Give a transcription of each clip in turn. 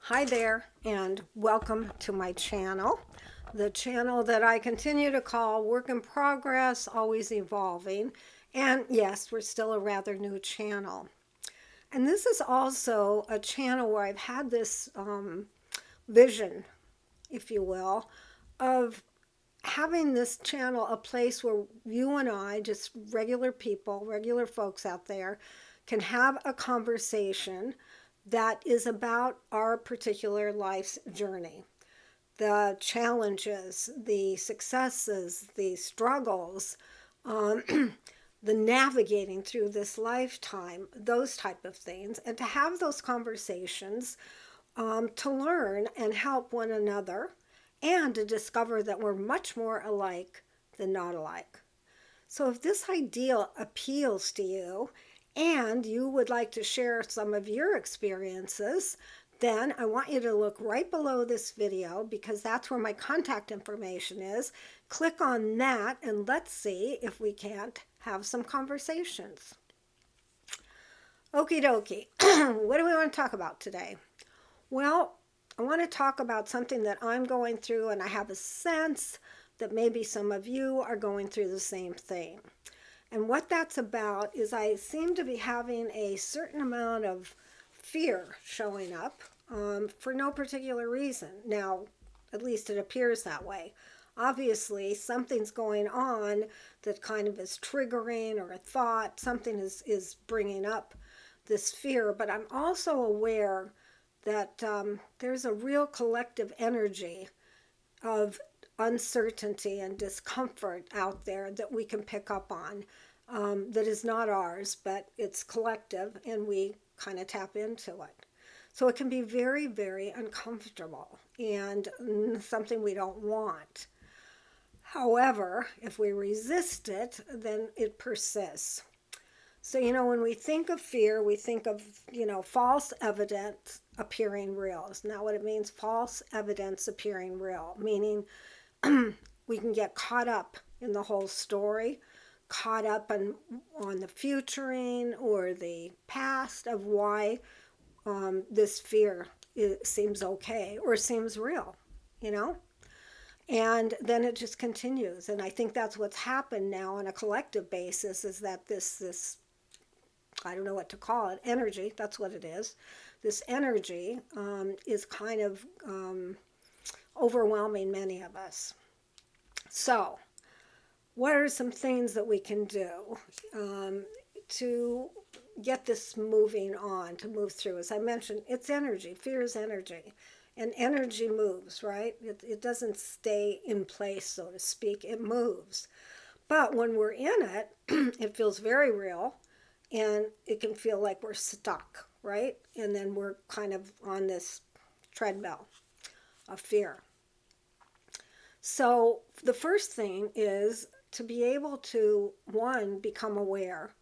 Hi there, and welcome to my channel. The channel that I continue to call Work in Progress, Always Evolving. And yes, we're still a rather new channel. And this is also a channel where I've had this vision, if you will, of having this channel a place where you and I, just regular people, regular folks out there, can have a conversation that is about our particular life's journey. The challenges, the successes, the struggles, um, the navigating through this lifetime, those type of things, and to have those conversations to learn and help one another and to discover that we're much more alike than not alike. So if this ideal appeals to you and you would like to share some of your experiences, then I want you to look right below this video because that's where my contact information is. Click on that and let's see if we can't have some conversations. Okie dokie. What do we want to talk about today? Well, I want to talk about something that I'm going through, and I have a sense that maybe some of you are going through the same thing. And what that's about is I seem to be having a certain amount of fear showing up for no particular reason. Now, at least it appears that way. Obviously, something's going on that kind of is triggering, or a thought, something is bringing up this fear. But I'm also aware that there's a real collective energy of uncertainty and discomfort out there that we can pick up on that is not ours, but it's collective, and we kind of tap into it. So it can be very, very uncomfortable and something we don't want. However, if we resist it, then it persists. So, when we think of fear, we think of, false evidence appearing real. Isn't that what it means? False evidence appearing real, meaning we can get caught up in the whole story, caught up on the futuring or the past of why this fear seems okay or seems real, And then it just continues. And I think that's what's happened now on a collective basis is that this I don't know what to call it, energy, that's what it is. This energy is kind of overwhelming many of us. So, what are some things that we can do to get this moving on, to move through? As I mentioned, it's energy. Fear is energy. And energy moves, right? It doesn't stay in place, so to speak. It moves. But when we're in it, it feels very real. And it can feel like we're stuck, right? And then we're kind of on this treadmill of fear. So the first thing is to be able to, one, become aware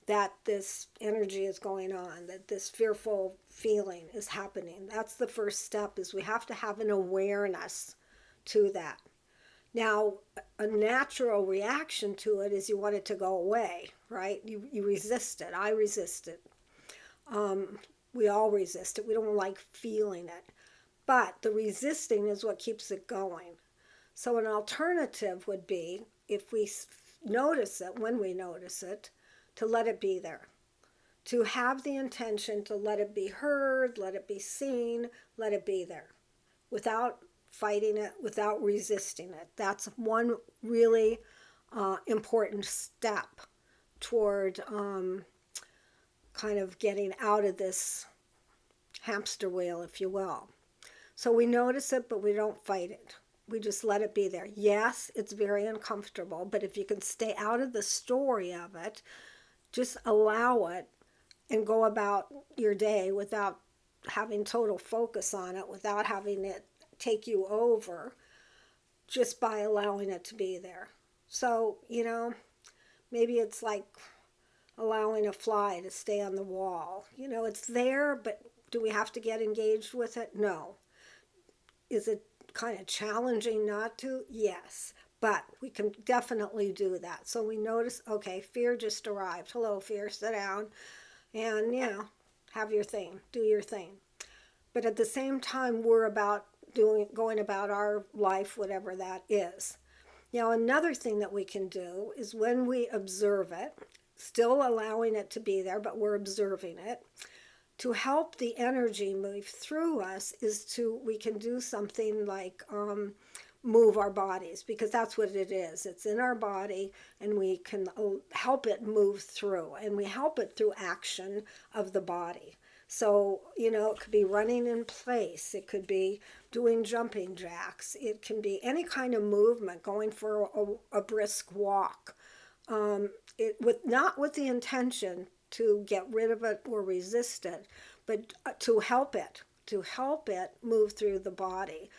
that this energy is going on, that this fearful feeling is happening. That's the first step, is we have to have an awareness to that. Now, a natural reaction to it is you want it to go away, right? You resist it. I resist it. We all resist it. We don't like feeling it. But the resisting is what keeps it going. So an alternative would be, if we notice it, when we notice it, to let it be there. To have the intention to let it be heard, let it be seen, let it be there. Without fighting it, without resisting it. That's one really important step toward kind of getting out of this hamster wheel, if you will. So we notice it, but we don't fight it. We just let it be there. Yes, it's very uncomfortable, but if you can stay out of the story of it, just allow it and go about your day without having total focus on it, without having it take you over, just by allowing it to be there. So, maybe it's like allowing a fly to stay on the wall. It's there, but do we have to get engaged with it? No. Is it kind of challenging not to? Yes. But we can definitely do that. So we notice, okay, fear just arrived. Hello, fear, sit down and, have your thing. Do your thing. but at the same time, we're about going about our life, whatever that is. Now, another thing that we can do is when we observe it, still allowing it to be there, but we're observing it, to help the energy move through us is to, we can do something like move our bodies, because that's what it is. It's in our body, and we can help it move through, and we help it through action of the body. So, it could be running in place, it could be doing jumping jacks, it can be any kind of movement, going for a brisk walk. Not with the intention to get rid of it or resist it, but to help it move through the body.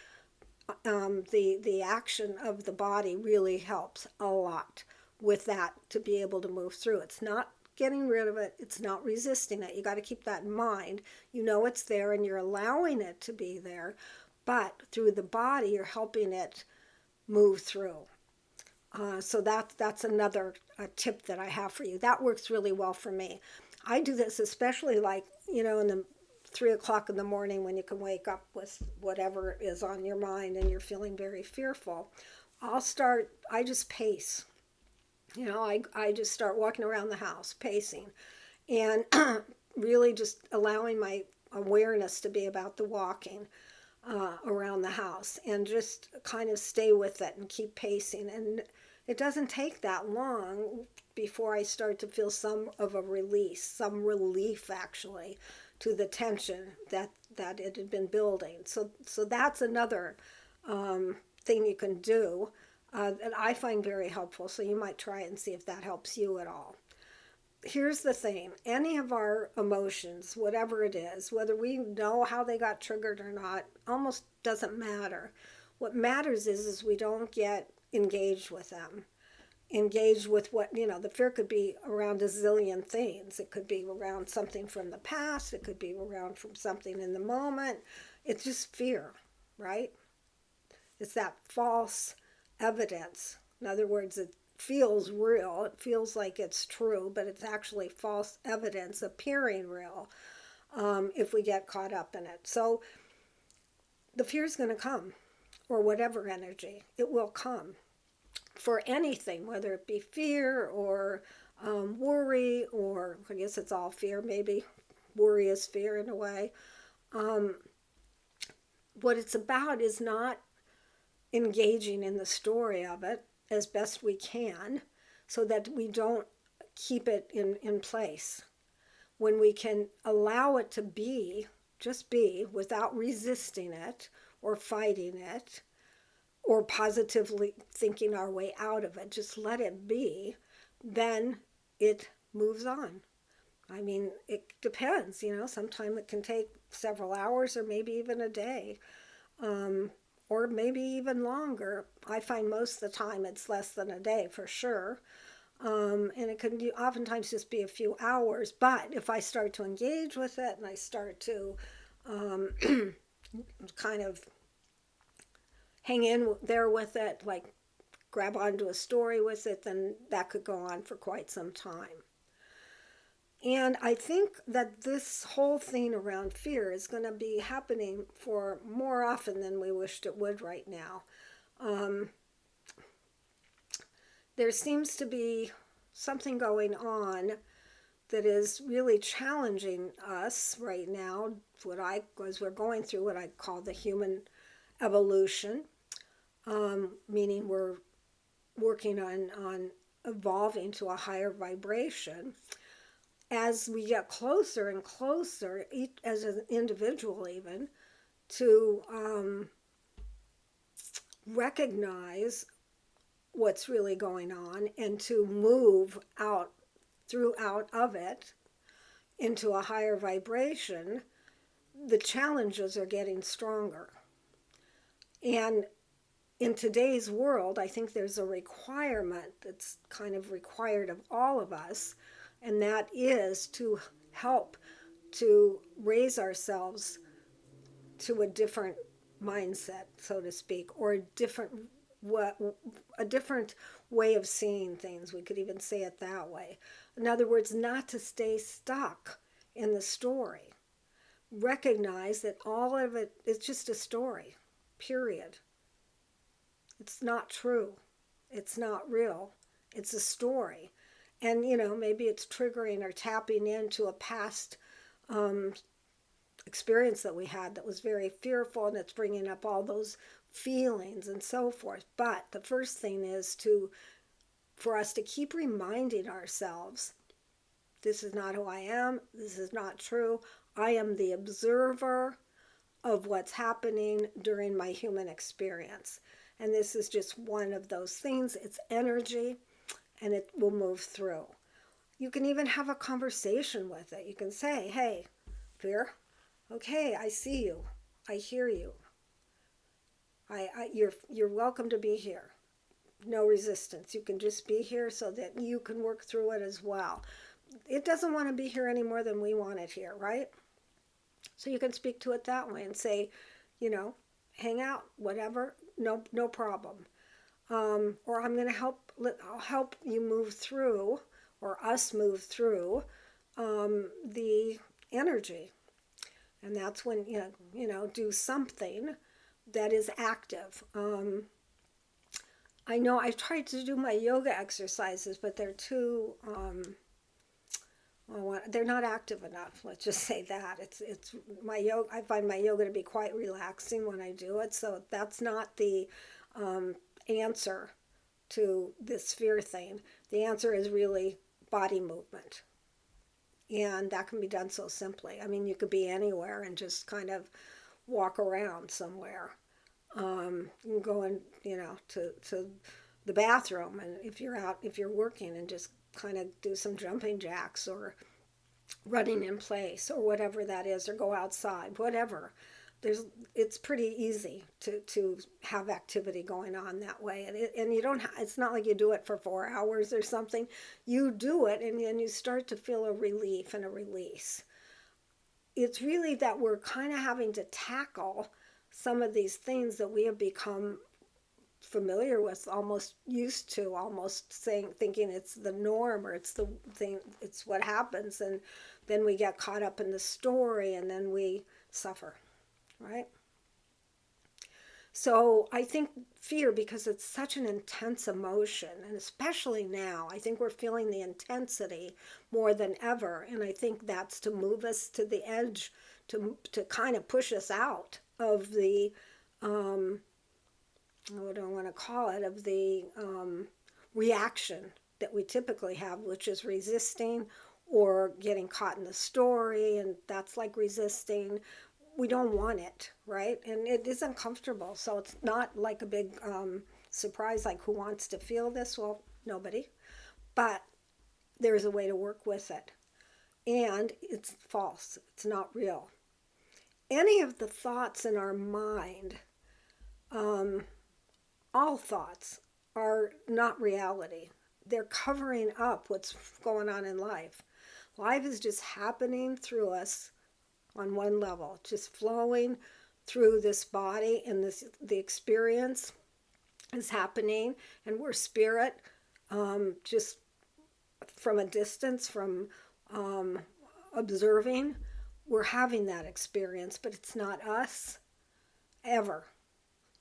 The action of the body really helps a lot with that, to be able to move through. It's not getting rid of it, it's not resisting it. You got to keep that in mind. It's there, and you're allowing it to be there, but through the body, you're helping it move through. So that's another tip that I have for you. That works really well for me. I do this especially, like, in the 3 o'clock in the morning, when you can wake up with whatever is on your mind and you're feeling very fearful. I just pace. I just start walking around the house, pacing, and really just allowing my awareness to be about the walking around the house, and just kind of stay with it and keep pacing. And it doesn't take that long before I start to feel some relief actually, to the tension that it had been building. So that's another thing you can do that I find very helpful. So you might try it and see if that helps you at all. Here's the thing: any of our emotions, whatever it is, whether we know how they got triggered or not, almost doesn't matter. What matters is we don't get engaged with them. Engaged with what, the fear could be around a zillion things. It could be around something from the past, it could be around from something in the moment. It's just fear, right? It's that false evidence. In other words, it feels real, it feels like it's true, but it's actually false evidence appearing real, if we get caught up in it. So the fear is going to come, or whatever energy, it will come for anything, whether it be fear or worry, or I guess it's all fear, maybe worry is fear in a way. What it's about is not engaging in the story of it as best we can, so that we don't keep it in place. When we can allow it to be, just be, without resisting it or fighting it or positively thinking our way out of it, just let it be, then it moves on. I mean, it depends, sometimes it can take several hours, or maybe even a day, or maybe even longer. I find most of the time it's less than a day for sure. And it can oftentimes just be a few hours. But if I start to engage with it, and I start to kind of hang in there with it, like grab onto a story with it, then that could go on for quite some time. And I think that this whole thing around fear is going to be happening for more often than we wished it would right now. There seems to be something going on that is really challenging us right now, as we're going through what I call the human evolution, meaning we're working on evolving to a higher vibration. As we get closer and closer, as an individual even, to recognize what's really going on, and to move out of it into a higher vibration, the challenges are getting stronger. And in today's world, I think there's a requirement that's kind of required of all of us, and that is to help to raise ourselves to a different mindset, so to speak, or a different way of seeing things. We could even say it that way. In other words, not to stay stuck in the story, recognize that all of it is just a story, period. It's not true. It's not real. It's a story. And, maybe it's triggering or tapping into a past um, experience that we had that was very fearful, and it's bringing up all those feelings and so forth. But the first thing is for us to keep reminding ourselves, this is not who I am. This is not true. I am the observer of what's happening during my human experience. And this is just one of those things. It's energy, and it will move through. You can even have a conversation with it. You can say, hey, fear, okay, I see you. I hear you. You're welcome to be here. No resistance. You can just be here so that you can work through it as well. It doesn't want to be here any more than we want it here, right? So you can speak to it that way and say, hang out, whatever, no problem. Or I'm going to I'll help you move through, or us move through the energy. And that's when, do something that is active. I know I've tried to do my yoga exercises, but they're too, they're not active enough. Let's just say that. It's my yoga. I find my yoga to be quite relaxing when I do it. So that's not the answer to this fear thing. The answer is really body movement. And that can be done so simply. I mean, you could be anywhere and just kind of walk around somewhere. You can go in, to the bathroom, and if you're working, and just kind of do some jumping jacks or running in place or whatever that is, or go outside, whatever. It's pretty easy to have activity going on that way, and you don't. It's not like you do it for 4 hours or something. You do it, and then you start to feel a relief and a release. It's really that we're kind of having to tackle some of these things that we have become familiar with, almost used to, almost thinking it's the norm, or it's the thing, it's what happens, and then we get caught up in the story, and then we suffer, right? So I think fear, because it's such an intense emotion, and especially now, I think we're feeling the intensity more than ever, and I think that's to move us to the edge, to kind of push us out of the what do I want to call it, of the reaction that we typically have, which is resisting or getting caught in the story, and that's like resisting. We don't want it, right? And it is uncomfortable, so it's not like a big surprise, like who wants to feel this? Well, nobody. But there's a way to work with it. And it's false. It's not real. Any of the thoughts in our mind, all thoughts, are not reality. They're covering up what's going on in life. Life is just happening through us on one level, just flowing through this body, and the experience is happening, and we're spirit, just from a distance, from observing, we're having that experience, but it's not us ever.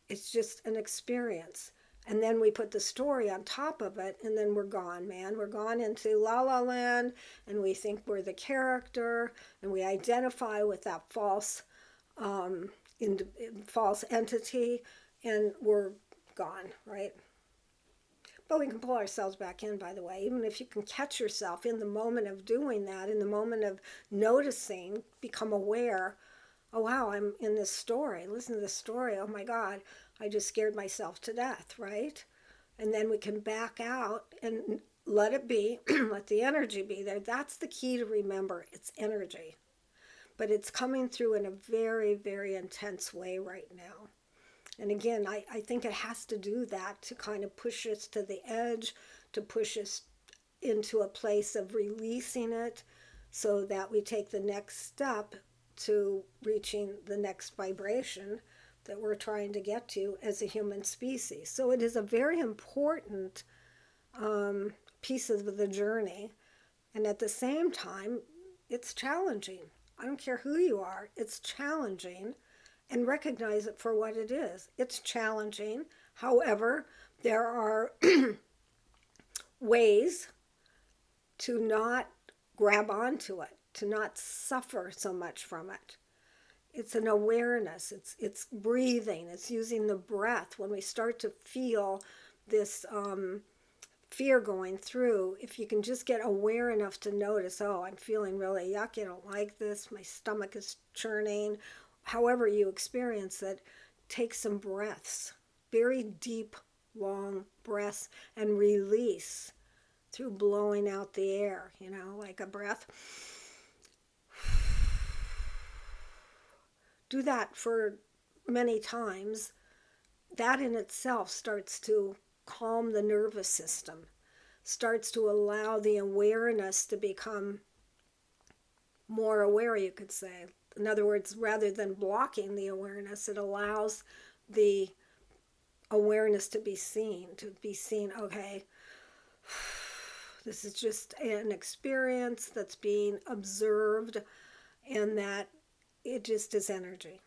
It's just an experience. And then we put the story on top of it, and then we're gone, man. We're gone into la la land, and we think we're the character, and we identify with that false false entity, and we're gone, right? But we can pull ourselves back in, by the way. Even if you can catch yourself in the moment of doing that, in the moment of noticing, become aware, oh wow, I'm in this story. Listen to this story. Oh my God, I just scared myself to death, right? And then we can back out and let it be, let the energy be there. That's the key to remember. It's energy. But it's coming through in a very, very intense way right now. And again, I think it has to do that to kind of push us to the edge, to push us into a place of releasing it, so that we take the next step to reaching the next vibration that we're trying to get to as a human species. So it is a very important piece of the journey. And at the same time, it's challenging. I don't care who you are, it's challenging, and recognize it for what it is. It's challenging. However, there are ways to not grab onto it, to not suffer so much from it. It's an awareness. It's breathing. It's using the breath. When we start to feel this fear going through, if you can just get aware enough to notice, oh, I'm feeling really yucky, I don't like this, my stomach is churning, however you experience it, take some breaths, very deep, long breaths, and release through blowing out the air, like a breath. Do that for many times. That in itself starts to calm the nervous system, starts to allow the awareness to become more aware, you could say. In other words, rather than blocking the awareness, it allows the awareness to be seen, okay, this is just an experience that's being observed, and that it just is energy.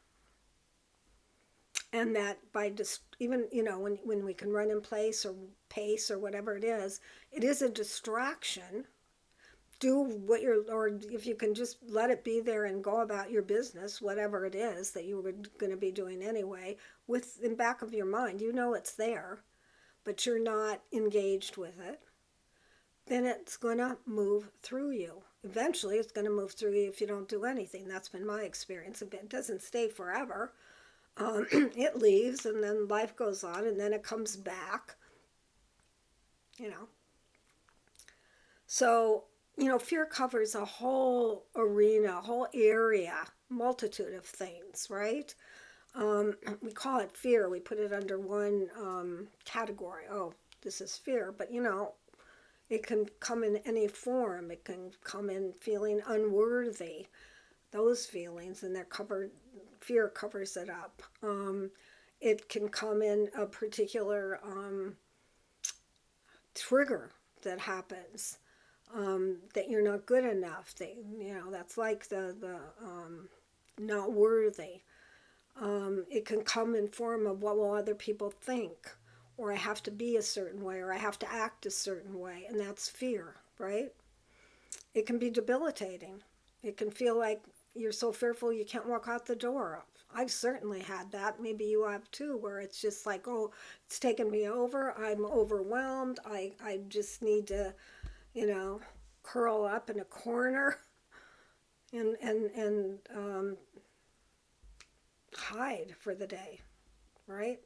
And that by just, even, when we can run in place or pace or whatever it is a distraction. Do what or if you can just let it be there and go about your business, whatever it is that you were going to be doing anyway, with in back of your mind, it's there, but you're not engaged with it, then it's going to move through you. Eventually, it's going to move through you if you don't do anything. That's been my experience. It doesn't stay forever. It leaves, and then life goes on, and then it comes back. So, fear covers a whole arena, a whole area, multitude of things, right? We call it fear. We put it under one category. Oh, this is fear. But, it can come in any form. It can come in feeling unworthy, those feelings, and fear covers it up. It can come in a particular trigger that happens, that you're not good enough. That's like the not worthy. It can come in form of what will other people think, or I have to be a certain way, or I have to act a certain way, and that's fear, right? It can be debilitating. It can feel like you're so fearful you can't walk out the door. I've certainly had that. Maybe you have too, where it's just like, oh, it's taken me over. I'm overwhelmed. I just need to, curl up in a corner and hide for the day, right?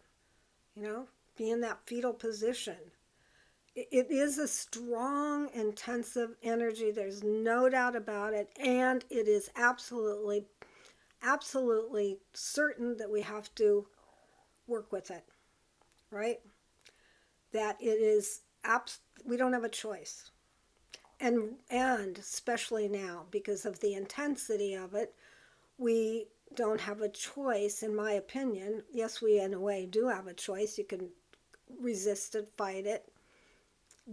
Be in that fetal position. It is a strong, intensive energy. There's no doubt about it. And it is absolutely, absolutely certain that we have to work with it, right? That it is, we don't have a choice. And especially now, because of the intensity of it, we don't have a choice, in my opinion. Yes, we in a way do have a choice. You can resist it, fight it,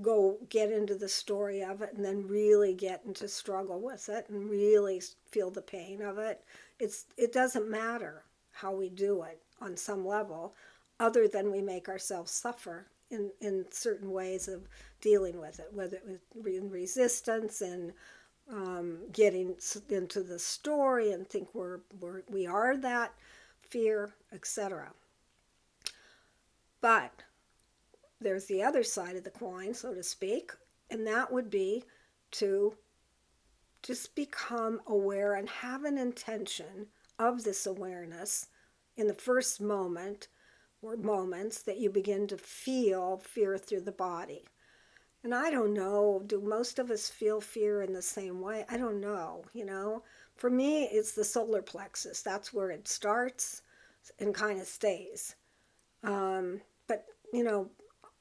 go get into the story of it, and then really get into struggle with it and really feel the pain of it. It doesn't matter how we do it on some level, other than we make ourselves suffer in certain ways of dealing with it, whether it was in resistance and getting into the story and think we are that fear, etc. But there's the other side of the coin, so to speak, and that would be to just become aware and have an intention of this awareness in the first moment or moments that you begin to feel fear through the body. And I don't know, do most of us feel fear in the same way? I don't know, For me, it's the solar plexus. That's where it starts and kind of stays. But,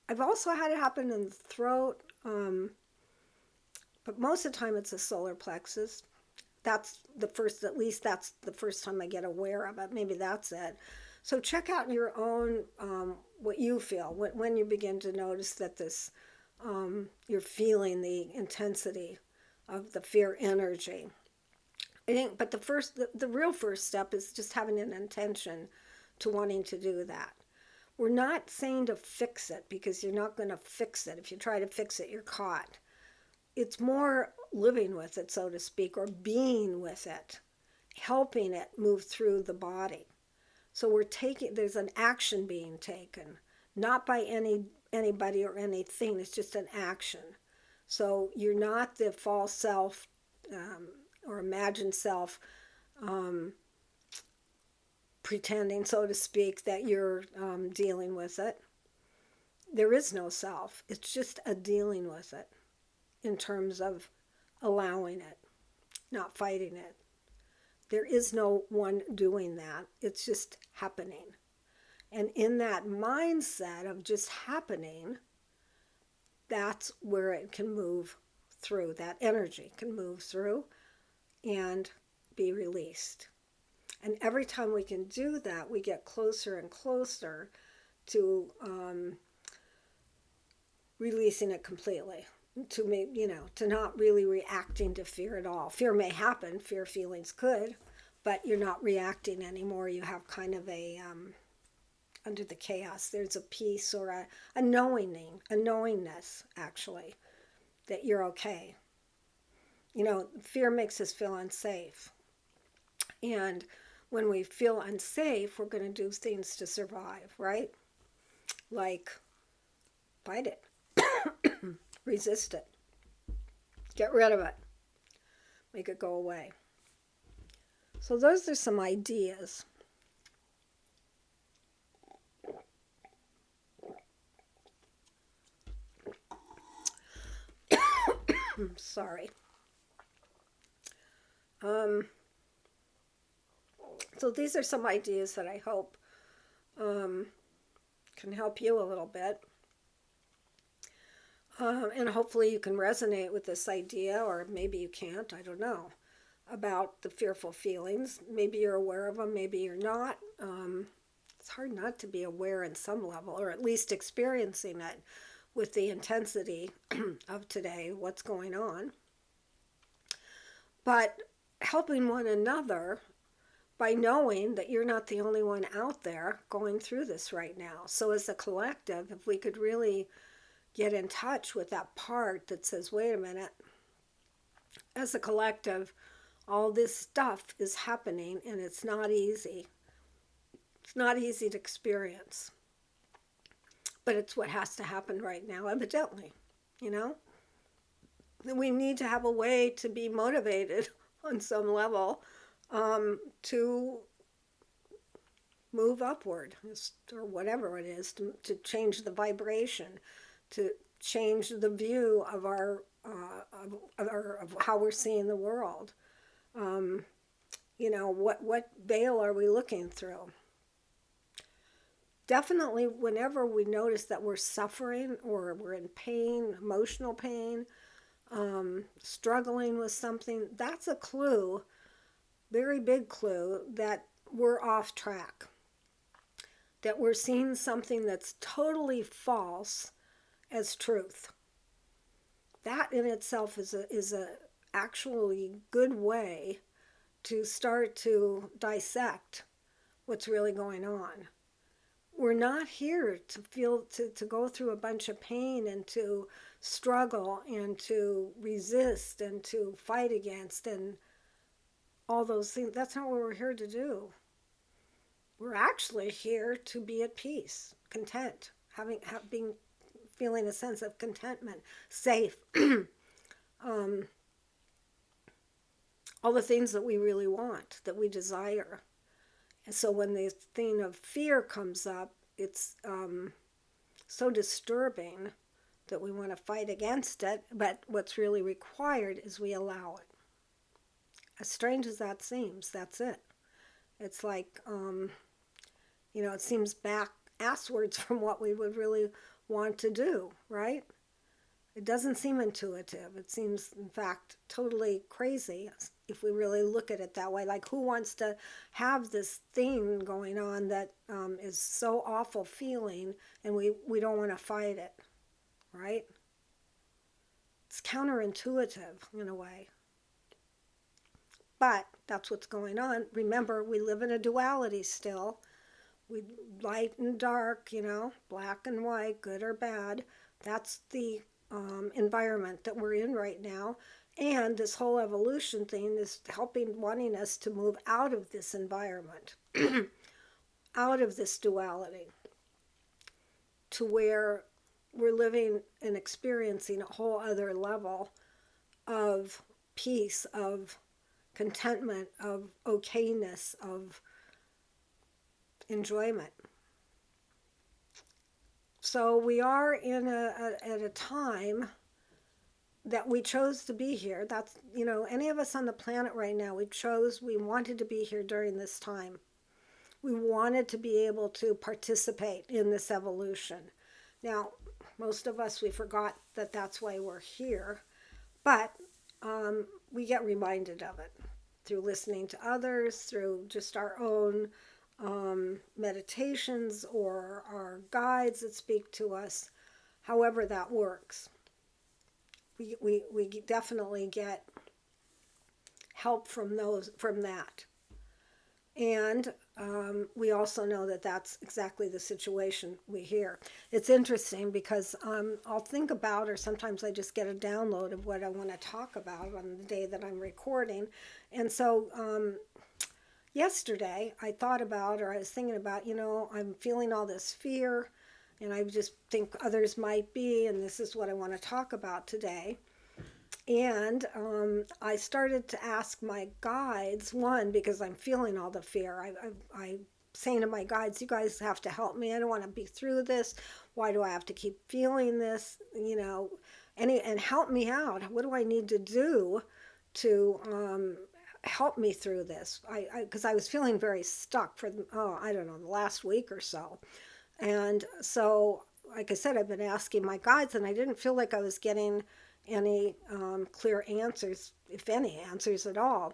I've also had it happen in the throat, but most of the time it's the solar plexus. That's at least that's the first time I get aware of it. Maybe that's it. So check out your own, what you feel when you begin to notice that this, you're feeling the intensity of the fear energy. I think, but the real first step is just having an intention to wanting to do that. We're not saying to fix it because you're not going to fix it. If you try to fix it, you're caught. It's more living with it, so to speak, or being with it, helping it move through the body. So there's an action being taken, not by anybody or anything. It's just an action. So you're not the false self um, or imagined self um, pretending, so to speak, that you're dealing with it. There is no self. It's just a dealing with it in terms of allowing it, not fighting it. There is no one doing that. It's just happening. And in that mindset of just happening, that's where it can move through. That energy can move through and be released. And every time we can do that, we get closer and closer to releasing it completely. To me, to not really reacting to fear at all. Fear may happen, fear feelings could, but you're not reacting anymore. You have kind of under the chaos, there's a peace or a knowingness, actually, that you're okay. Fear makes us feel unsafe. And when we feel unsafe, we're going to do things to survive, right? Like fight it, resist it, get rid of it, make it go away. So those are some ideas. Sorry. So these are some ideas that I hope can help you a little bit. And hopefully you can resonate with this idea, or maybe you can't, I don't know, about the fearful feelings. Maybe you're aware of them, maybe you're not. It's hard not to be aware in some level, or at least experiencing it with the intensity of today, what's going on. But helping one another by knowing that you're not the only one out there going through this right now. So as a collective, if we could really get in touch with that part that says, wait a minute, as a collective, all this stuff is happening and it's not easy. It's not easy to experience. But it's what has to happen right now, evidently, We need to have a way to be motivated on some level to move upward, or whatever it is, to change the vibration, to change the view of of how we're seeing the world. What veil are we looking through? Definitely, whenever we notice that we're suffering or we're in pain, emotional pain, struggling with something, that's a clue, very big clue, that we're off track. That we're seeing something that's totally false as truth. That in itself is a actually good way to start to dissect what's really going on. We're not here to go through a bunch of pain and to struggle and to resist and to fight against and all those things. That's not what we're here to do. We're actually here to be at peace, content, feeling a sense of contentment, safe, all the things that we really want, that we desire. And so when the thing of fear comes up, it's so disturbing that we want to fight against it. But what's really required is we allow it. As strange as that seems, that's it. It's like, it seems back asswards from what we would really want to do, right? It doesn't seem intuitive. It seems, in fact, totally crazy if we really look at it that way. Like, who wants to have this thing going on that is so awful feeling, and we don't want to fight it, right? It's counterintuitive in a way. but that's what's going on. Remember, we live in a duality still. We light and dark, black and white, good or bad. That's the environment that we're in right now. And this whole evolution thing is wanting us to move out of this environment, out of this duality, to where we're living and experiencing a whole other level of peace, of contentment, of okayness, of enjoyment. So we are at a time that we chose to be here. That's, any of us on the planet right now, we wanted to be here during this time. We wanted to be able to participate in this evolution. Now, most of us, we forgot that that's why we're here, but we get reminded of it through listening to others, through just our own meditations or our guides that speak to us, however that works. We definitely get help from that. And we also know that that's exactly the situation we hear. It's interesting because I'll think about, or sometimes I just get a download of what I want to talk about on the day that I'm recording. And so yesterday I thought about, or I was thinking about, I'm feeling all this fear, and I just think others might be, and this is what I want to talk about today. And I started to ask my guides, one, because I'm feeling all the fear. I'm saying to my guides, you guys have to help me. I don't want to be through this. Why do I have to keep feeling this? And help me out. What do I need to do to help me through this? Because I was feeling very stuck for, I don't know, the last week or so. And so, like I said, I've been asking my guides, and I didn't feel like I was getting any clear answers, if any answers at all.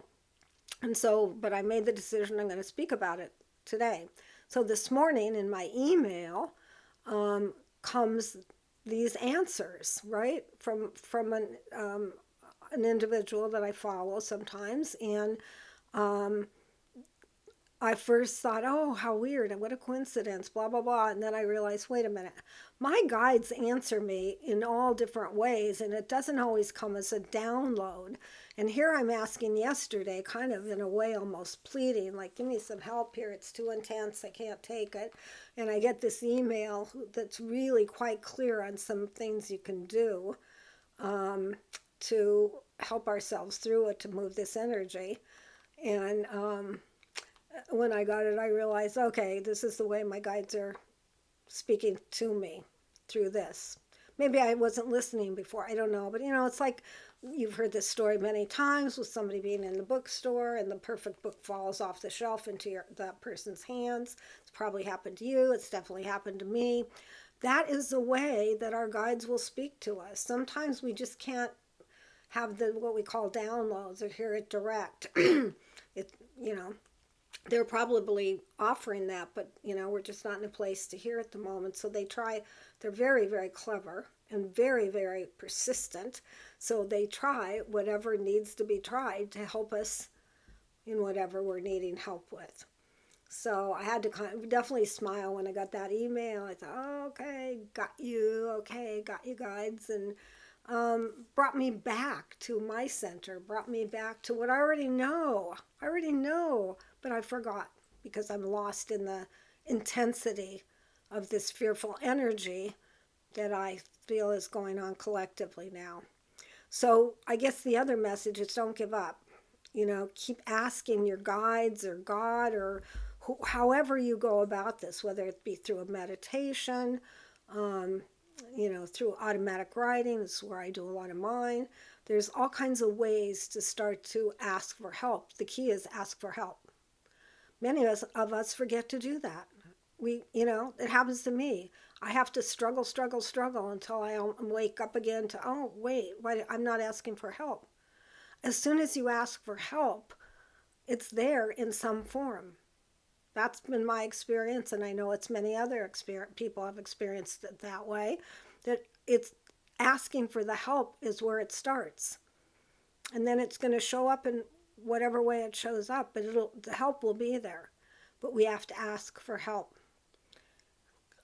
And so, but I made the decision I'm going to speak about it today. So this morning in my email comes these answers, right, from an individual that I follow sometimes. And I first thought, oh, how weird, and what a coincidence, blah, blah, blah. And then I realized, wait a minute, my guides answer me in all different ways, and it doesn't always come as a download. And here I'm asking yesterday, kind of in a way almost pleading, like, give me some help here. It's too intense. I can't take it. And I get this email that's really quite clear on some things you can do to help ourselves through it, to move this energy. And when I got it, I realized, okay, this is the way my guides are speaking to me through this. Maybe I wasn't listening before, I don't know. But, it's like you've heard this story many times with somebody being in the bookstore and the perfect book falls off the shelf into that person's hands. It's probably happened to you. It's definitely happened to me. That is the way that our guides will speak to us. Sometimes we just can't have what we call downloads or hear it direct. They're probably offering that, but we're just not in a place to hear at the moment. So they're very, very clever and very, very persistent. So they try whatever needs to be tried to help us in whatever we're needing help with. So I had to definitely smile when I got that email. I thought, oh, okay, got you, guides. And brought me back to my center, brought me back to what I already know. But I forgot because I'm lost in the intensity of this fearful energy that I feel is going on collectively now. So I guess the other message is don't give up. Keep asking your guides or God or however you go about this, whether it be through a meditation, through automatic writing. This is where I do a lot of mine. There's all kinds of ways to start to ask for help. The key is ask for help. Many of us forget to do that. It happens to me. I have to struggle until I wake up again to, oh, wait, I'm not asking for help. As soon as you ask for help, it's there in some form. That's been my experience, and I know it's many other people have experienced it that way, that it's asking for the help is where it starts. And then it's going to show up in whatever way it shows up, but the help will be there. But we have to ask for help.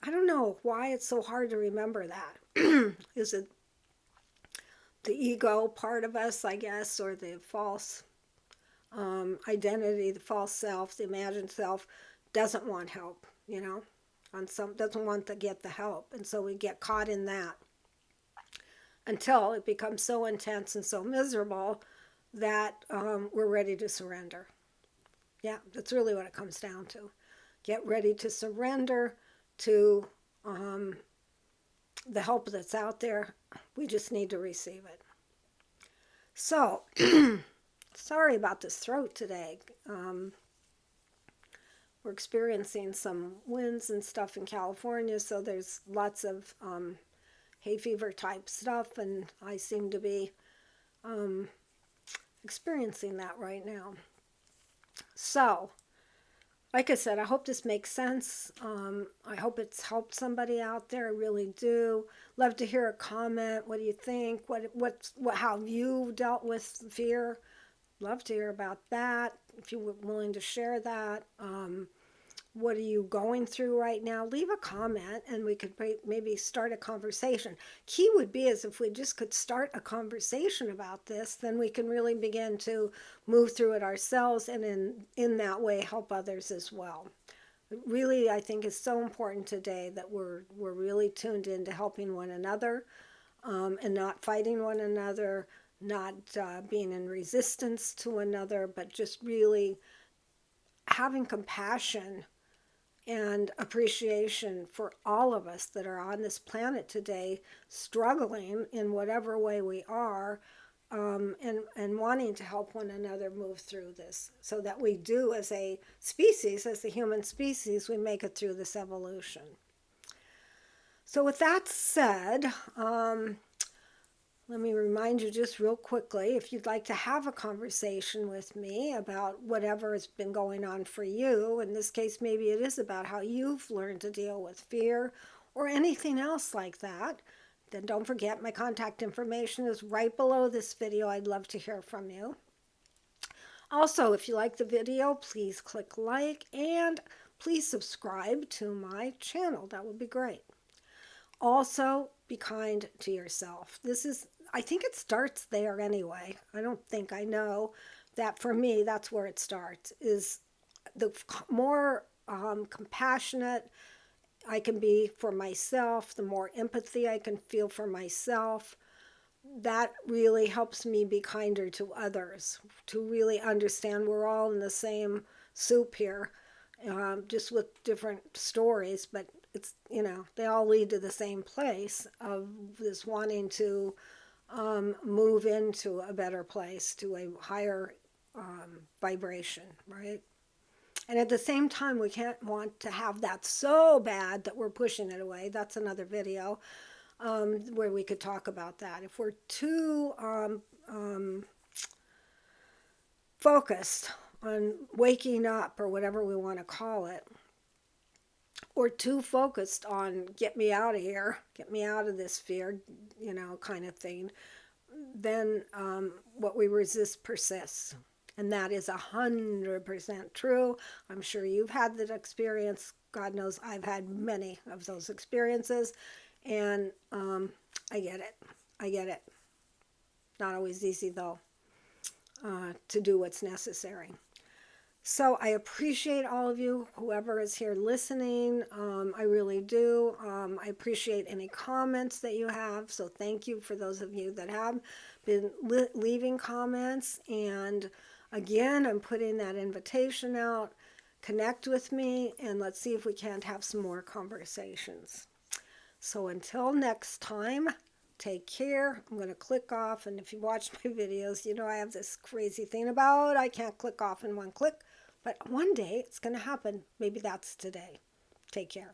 I don't know why it's so hard to remember that. Is it the ego part of us, I guess, or the false identity, the false self, the imagined self doesn't want help, doesn't want to get the help. And so we get caught in that until it becomes so intense and so miserable that we're ready to surrender. Yeah, that's really what it comes down to. Get ready to surrender to the help that's out there. We just need to receive it. So, sorry about this throat today. We're experiencing some winds and stuff in California, so there's lots of hay fever type stuff, and I seem to be experiencing that right now. So, like I said, I hope this makes sense. I hope it's helped somebody out there. I really do. Love to hear a comment. What do you think? How have you dealt with fear? Love to hear about that. If you were willing to share that. What are you going through right now? Leave a comment and we could maybe start a conversation. Key would be is if we just could start a conversation about this, then we can really begin to move through it ourselves and in that way help others as well. It really, I think, is so important today that we're really tuned into helping one another and not fighting one another, not being in resistance to one another, but just really having compassion and appreciation for all of us that are on this planet today, struggling in whatever way we are, and wanting to help one another move through this so that we do as a species, as the human species, we make it through this evolution. So with that said, let me remind you just real quickly, if you'd like to have a conversation with me about whatever has been going on for you, in this case, maybe it is about how you've learned to deal with fear or anything else like that, then don't forget my contact information is right below this video. I'd love to hear from you. Also, if you like the video, please click like and please subscribe to my channel. That would be great. Also, be kind to yourself. I think it starts there anyway. I know that for me, that's where it starts, is the more compassionate I can be for myself, the more empathy I can feel for myself, that really helps me be kinder to others, to really understand we're all in the same soup here, just with different stories, but it's, they all lead to the same place of this wanting to move into a better place, to a higher vibration, right? And at the same time, we can't want to have that so bad that we're pushing it away. That's another video where we could talk about that. If we're too focused on waking up, or whatever we want to call it, or too focused on get me out of here, get me out of this fear, kind of thing, then what we resist persists. And that is 100% true. I'm sure you've had that experience. God knows I've had many of those experiences. And I get it. I get it. Not always easy, though, to do what's necessary. So I appreciate all of you, whoever is here listening. I really do. I appreciate any comments that you have. So thank you for those of you that have been leaving comments. And again, I'm putting that invitation out. Connect with me and let's see if we can't have some more conversations. So until next time, take care. I'm going to click off. And if you watch my videos, I have this crazy thing about I can't click off in one click. But one day it's going to happen. Maybe that's today. Take care.